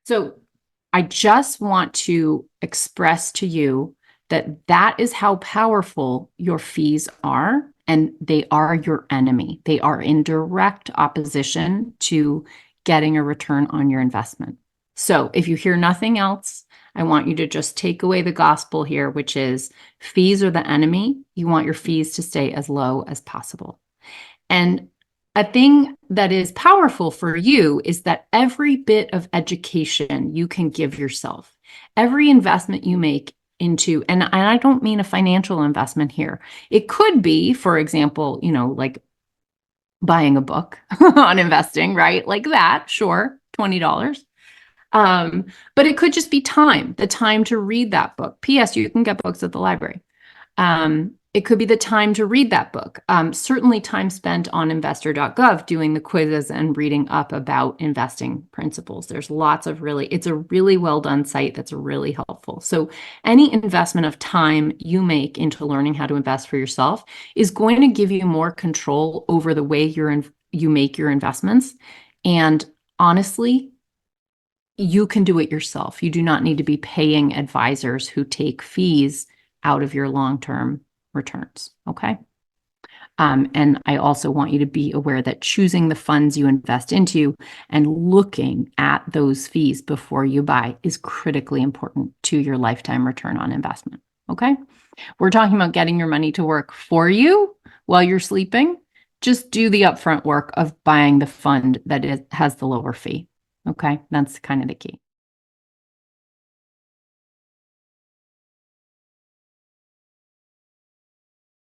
So I just want to express to you that that is how powerful your fees are, and they are your enemy. They are in direct opposition to getting a return on your investment. So if you hear nothing else, I want you to just take away the gospel here, which is fees are the enemy. You want your fees to stay as low as possible. And a thing that is powerful for you is that every bit of education you can give yourself, every investment you make into, and I don't mean a financial investment here. It could be, for example, like buying a book on investing, right? Like that, sure, $20. But it could just be time, the time to read that book. P.S. You can get books at the library. It could be the time to read that book. Certainly time spent on Investor.gov doing the quizzes and reading up about investing principles. There's lots of it's a really well done site that's really helpful. So any investment of time you make into learning how to invest for yourself is going to give you more control over the way you make your investments. And honestly, you can do it yourself. You do not need to be paying advisors who take fees out of your long-term returns, okay? And I also want you to be aware that choosing the funds you invest into and looking at those fees before you buy is critically important to your lifetime return on investment, okay? We're talking about getting your money to work for you while you're sleeping. Just do the upfront work of buying the fund that has the lower fee, okay? That's kind of the key.